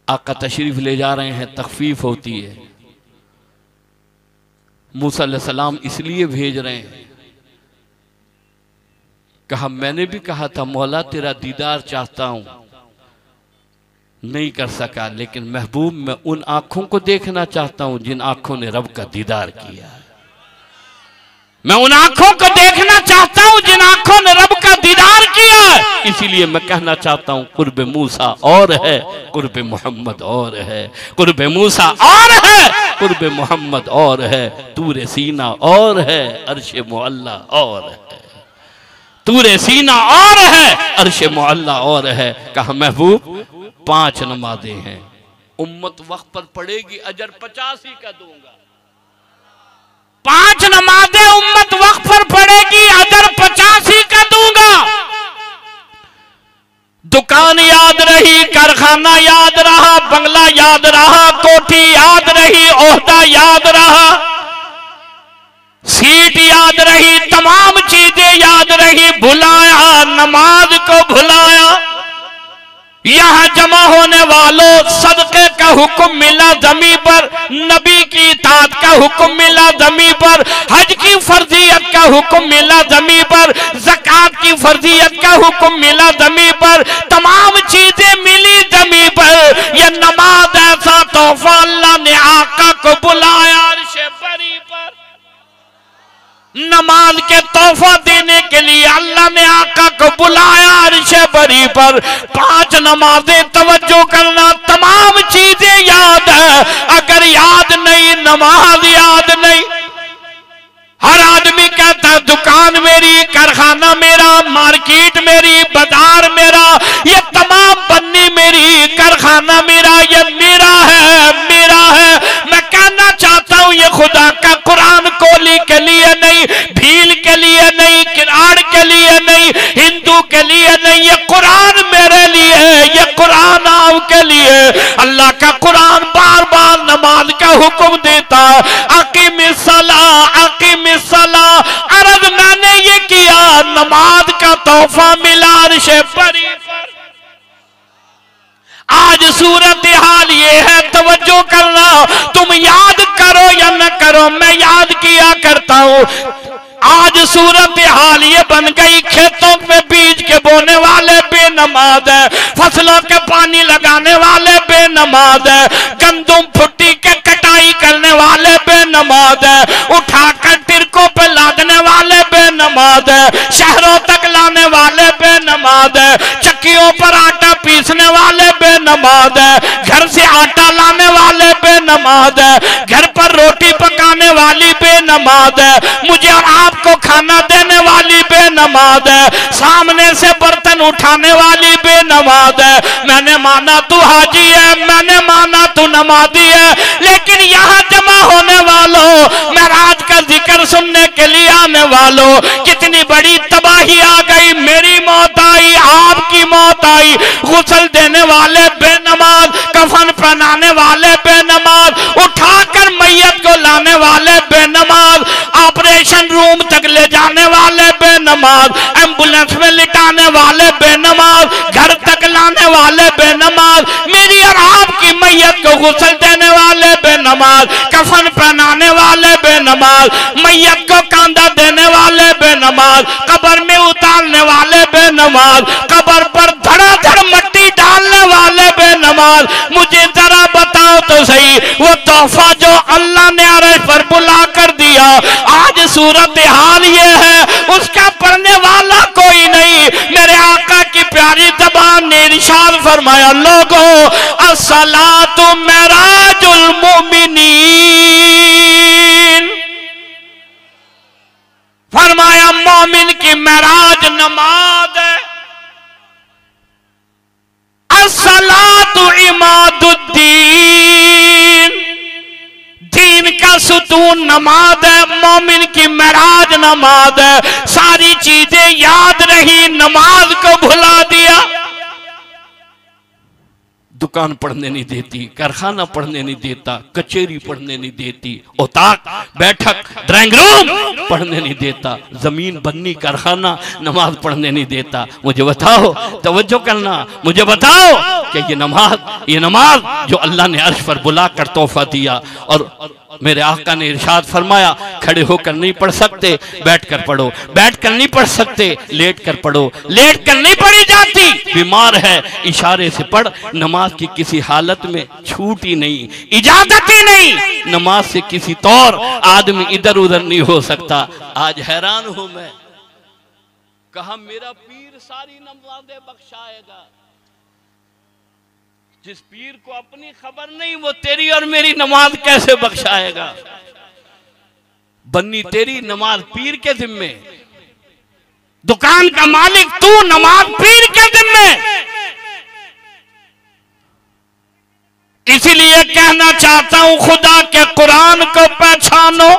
आका तशरीफ ले जा रहे हैं, तखफीफ होती है। मूसा अलैहिस्सलाम इसलिए भेज रहे हैं, कहा मैंने भी कहा था मौला तेरा दीदार चाहता हूं, नहीं कर सका, लेकिन महबूब मैं उन आंखों को देखना चाहता हूं जिन आंखों ने रब का दीदार किया। मैं उन आंखों को देखना चाहता हूं जिन आंखों ने रब का दीदार किया। इसीलिए मैं कहना चाहता हूं कुर्ब मूसा और है, कुर्ब मोहम्मद और है, कुर्ब मूसा और है, कुर्ब मोहम्मद और है, तूरे सीना और है, अर्शे मुअल्ला और है, तूरे सीना और है, अर्शे मुअल्ला और है। कहा महबूब 5 नमाजें हैं, उम्मत वक्त पर पढ़ेगी, अजर 50 ही का दूंगा। 5 नमाजें उम्मत वक्त पर पढ़ेगी, अजर 50 ही का दूंगा। दुकान याद रही, कारखाना याद रहा, बंगला याद रहा, कोठी याद रही, ओहदा याद रहा, सीट याद रही, तमाम चीजें याद रही, भुलाया नमाज को भुलाया। यहां जमा होने वालों सदके का हुक्म मिला जमी पर, नबी की इताअत का हुक्म मिला जमी पर, हज की फर्जियत का हुक्म मिला जमी पर, ज़कात की फर्जियत का हुक्म मिला जमी पर, तमाम चीजें मिली जमी पर। यह नमाज ऐसा तोहफा, अल्लाह ने आका को बुलाया अर्शे बरी पर। नमाज के तोहफा देने के लिए अल्लाह ने आका को बुलाया अर्शे बरी पर। 5 नमाजें, तवज्जो करना, तमाम चीजें याद है, अगर याद नहीं नमाज याद नहीं। हर आदमी कहता है दुकान मेरी, कारखाना मेरा, मार्केट मेरी, बाजार मेरा, ये तमाम बन्नी मेरी, कारखाना मेरा, ये मेरा है, मेरा है। मैं कहना चाहता हूं ये खुदा का कुरान कोली के लिए नहीं, भील के लिए नहीं, किराड़ के लिए नहीं, हिंदू के लिए नहीं, ये कुरान मेरे लिए है, ये कुरान आपके लिए। अल्लाह का कुरान बार बार नमाज का हुक्म देता है, अकीमिस्सला, अकीमिस्सला। अर्ज मैंने ये किया, नमाज का तोहफा मिला अर्शे बरी पर। आज सूरत हाल ये है, तवज्जो करना, तुम याद करो या न करो, मैं याद किया करता हूं। आज सूरत हाल ये बन गई, खेतों में बीज के बोने वाले बेनमाज है, फसलों के पानी लगाने वाले बेनमाज है, गंदुम फुट्टी के कटाई करने वाले बेनमाज है, उठाकर टिरकों पे लादने वाले बेनमाज है, शहरों तक लाने वाले बेनमाज है, चक्कियों पर आटा पीसने वाले बेनमाज है, घर से आटा लाने वाले बेनमाज है, घर पर रोटी पकाने वाली बेनमाज है, मुझे और आपको खाना देने वाली बेनमाज है, सामने से बर्तन उठाने वाली बेनमाज है। मैंने माना तू हाजी है, मैंने माना तू नमाजी है, लेकिन यहाँ जमा होने वालों, महराज का जिक्र सुनने के लिए आने वालों, कितनी बड़ी तबाही आ गई। मेरी मौत आई, आपकी मौत आई, गुस्ल देने वाले बेनमाज, कफन पहनाने वाले बेनमाज, उठाकर मैयत को लाने वाले बेनमाज, ऑपरेशन रूम तक ले जाने वाले बेनमाज, एम्बुलेंस में लिटाने वाले बेनमाज, घर तक लाने वाले बेनमाज, मेरी और आपकी मैयत को गुस्ल देने वाले बेनमाज, कफन पहनाने वाले बेनमाज, मैयत को कांधा देने वाले बेनमाज, कब्र में उतारने वाले बेनमाज, कब्र पर धड़ाधड़ मट्टी डालने वाले बेनमाज। मुझे तो सही वो तोहफा जो अल्लाह ने अर्श पर बुला कर दिया। आज सूरत हाल ये है उसका पढ़ने वाला कोई नहीं। मेरे आका की प्यारी ज़बान ने इरशाद फरमाया, लोगों अस्सलातु मेराजुल मुमिनीन, फरमाया मोमिन की मेराज नमाज है। अस्सलातु इमादुद्दीन, दीन का सुतून नमाज है। मोमिन की मेराज नमाज है। सारी चीजें याद रही, नमाज को भुला दिया। दुकान पढ़ने नहीं देती, कारखाना पढ़ने नहीं देता, कचेरी पढ़ने नहीं देती, औताक बैठक ड्राइंग रूम पढ़ने नहीं देता, जमीन बन्नी कारखाना नमाज पढ़ने नहीं देता। मुझे बताओ, तवज्जो करना, मुझे बताओ कि ये नमाज जो अल्लाह ने अर्श पर बुला कर तोहफा दिया। और मेरे आका ने इरशाद फरमाया, खड़े होकर नहीं पढ़ सकते बैठकर पढ़ो, बैठकर नहीं पढ़ सकते लेट कर पढ़ो, लेट कर नहीं पढ़ी जाती, बीमार है इशारे से पढ़। नमाज की किसी हालत में छूट ही नहीं, इजाजत ही नहीं। नमाज से किसी तौर आदमी इधर उधर नहीं हो सकता। आज हैरान हूं मैं, कहा मेरा पीर सारी नमाज़ें बख्शाएगा। जिस पीर को अपनी खबर नहीं वो तेरी और मेरी नमाज कैसे बख्शाएगा। बन्नी तेरी, नमाज पीर के जिम्मे। दुकान का मालिक तू, नमाज पीर के जिम्मे। इसीलिए कहना चाहता हूं, खुदा के कुरान को पहचानो,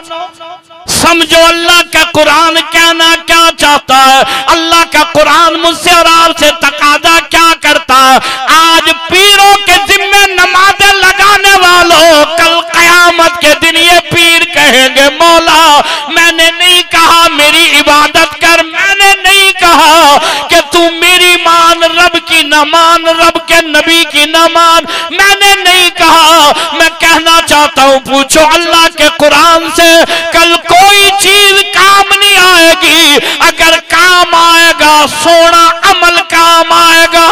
समझो अल्लाह का कुरान कहना क्या चाहता है, अल्लाह का कुरान मुझसे और आपसे तकादा क्या करता है। आज पीरों के जिम्मे नमाज़ें लगाने वालों, कल कयामत के दिन ये पीर कहेंगे, मौला मैंने नहीं कहा मेरी इबादत कर, मैंने नहीं कहा कि तू मेरी मान, रब की न मान, रब के नबी की न मान, मैंने नहीं कहा। मैं कहना चाहता हूं, पूछो अल्लाह के कुरान से, कल कोई चीज काम नहीं आएगी, अगर काम आएगा सोना अमल काम आएगा।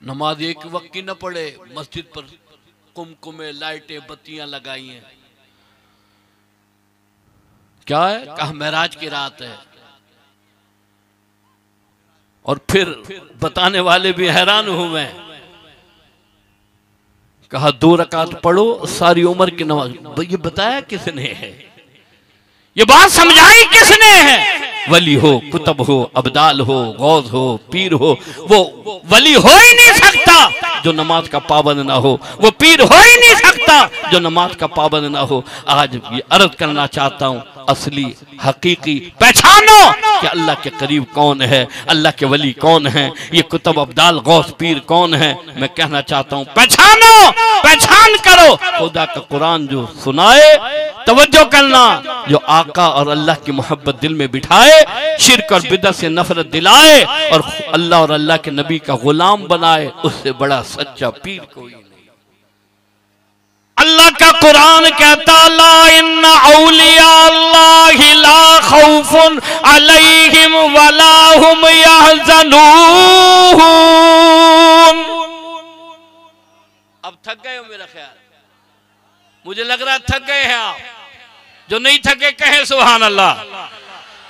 नमाज एक वक्त की न पढ़े, मस्जिद पर कुमकुमे लाइटें बत्तियां लगाई हैं, क्या है, कहा मेराज की रात है। और फिर बताने वाले भी हैरान हुए, कहा 2 रकात पढ़ो सारी उम्र की नमाज। ये बताया किसने है, ये बात समझाई किसने है। वली हो, कुतुब हो, अब्दाल हो, गौस हो, पीर हो, वो वली हो ही नहीं सकता जो नमाज का पाबंद ना हो, वो पीर हो ही नहीं सकता जो नमाज का पाबंद ना हो। आज ये अर्ज करना चाहता हूं, असली हकीकी पहचानो कि अल्लाह के करीब कौन है, अल्लाह के वली कौन है, ये कुतुब अब्दाल गौस पीर कौन है। मैं कहना चाहता हूं, पहचानो, पहचान करो। खुदा का कुरान जो सुनाए, तवज्जो करना, जो आका और अल्लाह की मोहब्बत दिल में बिठाए, शिर्क और बिदअत से नफरत दिलाए और अल्लाह और अल्लाह के नबी का गुलाम बनाए, उससे बड़ा सच्चा पीर कोई नहीं। अल्लाह का कुरान कहता, ला इन्ना औलिया अल्लाहि ला खौफुन अलैहिम वला हुम यहज़नून। अब थक गए हो मेरा ख्याल, मुझे लग रहा है थक गए हैं आप। जो नहीं थके कहें सुभान अल्लाह,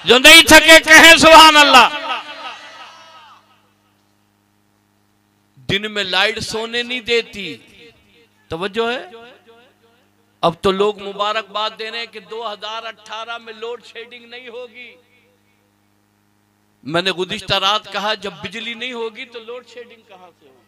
जो नहीं थके कहें सुभान अल्लाह। दिन में लाइट सोने नहीं देती, तवज्जो है। अब तो लोग मुबारकबाद दे रहे हैं कि 2018 में लोड शेडिंग नहीं होगी। मैंने गुज़िश्ता रात कहा, जब बिजली नहीं होगी तो लोड शेडिंग कहां से होगी,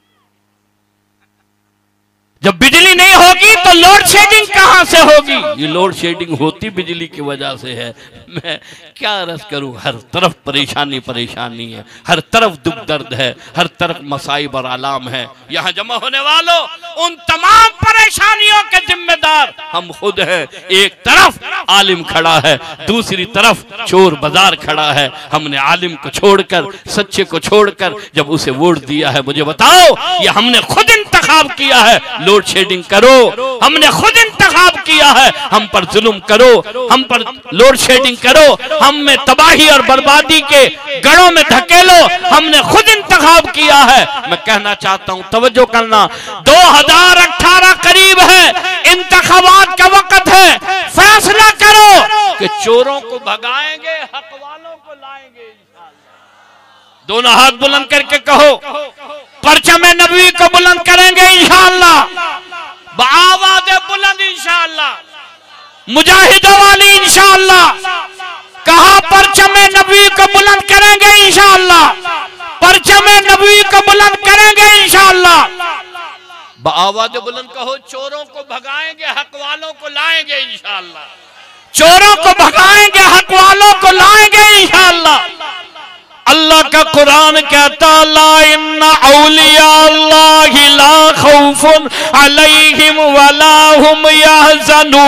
जब बिजली नहीं होगी तो लोड शेडिंग कहां से होगी। ये लोड शेडिंग होती बिजली की वजह से है। मैं क्या अर्ज करूं, हर तरफ परेशानी परेशानी है, हर तरफ दुख दर्द है, हर तरफ मसाइब और आलाम है। यहां जमा होने वालों, उन तमाम परेशानियों के जिम्मेदार हम खुद हैं। एक तरफ आलिम खड़ा है, दूसरी तरफ चोर बाजार खड़ा है। हमने आलिम को छोड़कर, सच्चे को छोड़कर जब उसे वोट दिया है, मुझे बताओ, ये हमने खुद इंतखाब किया है। लोड शेडिंग करो, हमने खुद इंतखाब इंतखाब किया है, हम पर जुल्म करो, हम पर लोड शेडिंग करो, हम में तबाही और बर्बादी के गढ़ों में धकेलो, हमने खुद इंतखाब किया है। मैं कहना चाहता हूं, तवज्जो करना, 2018 करीब है, इंतखाबात का वक्त है, फैसला करो कि चोरों को भगाएंगे, हक वालों को लाएंगे इंशाअल्लाह। दोनों हाथ बुलंद करके कहो, परचम नबी को बुलंद करेंगे इंशाअल्लाह, बाआवाज़ बुलंद इंशाअल्लाह, मुजाहिदों वाली इंशाअल्लाह। कहा परचम नबी को बुलंद करेंगे इंशाअल्लाह, परचम नबी को बुलंद करेंगे इंशाअल्लाह। बाआवाज़ बुलंद कहो, चोरों को भगाएंगे, हक वालों को लाएंगे इंशाअल्लाह, चोरों को भगाएंगे, हक वालों को लाएंगे इंशाअल्लाह। अल्लाह का कुरान कहता, ला इन्ना औलिया अल्लाहि ला खौफुन अलैहिम वला हुम यहज़नून।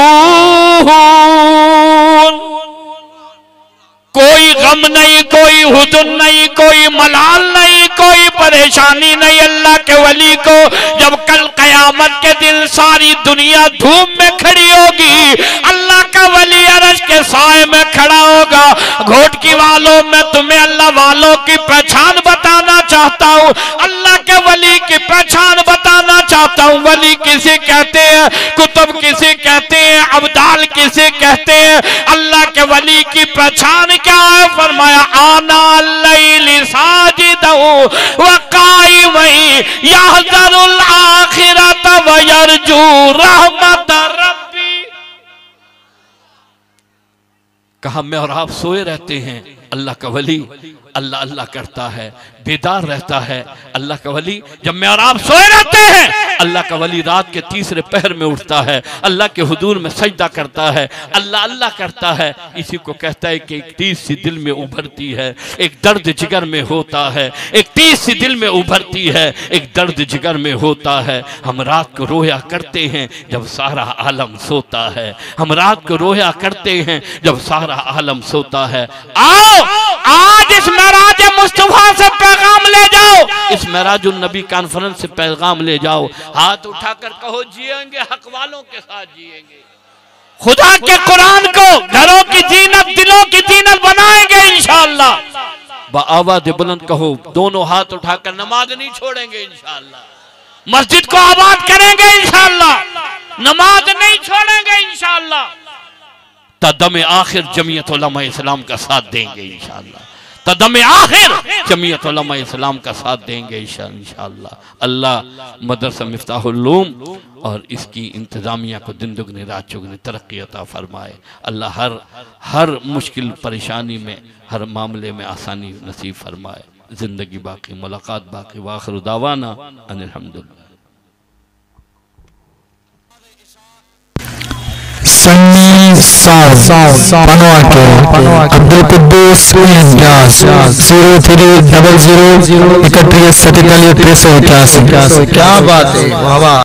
कोई गम नहीं, कोई हुज़न नहीं, कोई मलाल नहीं, कोई परेशानी नहीं अल्लाह के वली को। जब कल कयामत के दिन सारी दुनिया धूम में खड़ी होगी, अल्लाह का वली अर्श के साए में खड़ा होगा। घोटकी वालों, मैं तुम्हें अल्लाह वालों की पहचान बताना चाहता हूँ, अल्लाह के वली की पहचान बताना चाहता हूँ। वली किसे कहते हैं, कुतुब किसे कहते हैं, अब्दाल किसे कहते हैं, अल्लाह के वली की पहचान क्या है? फरमाया, आना लैली साजिदहु व काइमही यहज़रुल आखिरत व यरजू रहमत रब्बी। कहा मैं और आप सोए रहते हैं, अल्लाह का वली अल्लाह अल्लाह करता है, बेदार रहता है। अल्लाह का वली, जब मैं और आप सोए रहते हैं, अल्लाह का वली रात के तीसरे पहर में उठता है, अल्लाह के हुजूर में सजदा करता है, अल्लाह अल्लाह करता है। इसी को कहता है कि एक तीस सी दिल में उभरती है, एक दर्द जिगर में होता है, एक तीस सी दिल में उभरती है, एक दर्द जिगर में होता है। हम रात को रोया करते हैं जब सारा आलम सोता है, हम रात को रोया करते हैं जब सारा आलम सोता है। आओ आज इस मेराज मुस्तफा से पैगाम ले जाओ, इस मेराजुन नबी कॉन्फ्रेंस से पैगाम ले जाओ। हाथ उठाकर कहो, जिएंगे हक वालों के साथ जिएंगे, खुदा के कुरान को घरों की जीनत, दिलों की जीनत बनाएंगे इंशाअल्लाह। बाआवाज़ बुलंद कहो, दोनों हाथ उठाकर नमाज नहीं छोड़ेंगे इंशाअल्लाह, मस्जिद को आबाद करेंगे इंशाअल्लाह, नमाज नहीं छोड़ेंगे इंशाअल्लाह। तदम आखिर जमीयत उलमा इस्लाम का साथ देंगे इंशाअल्लाह, तदम आखिर जमीयत उलमा इस्लाम का साथ देंगे इंशाअल्लाह। अल्लाह मदरसा मिफ्ताहुल उलूम और इसकी इंतजामिया को दिन दुगनी रात चौगनी तरक्की अता फरमाए। अल्लाह हर मुश्किल परेशानी में, हर मामले में आसानी नसीब फरमाए। जिंदगी बाकी, मुलाकात बाकी। वाखिर दावाना अनिल हम्दुलिल्लाह। अब्दुल कुद्दूस 0300 31 47 381। क्या बात है, वाह वाह।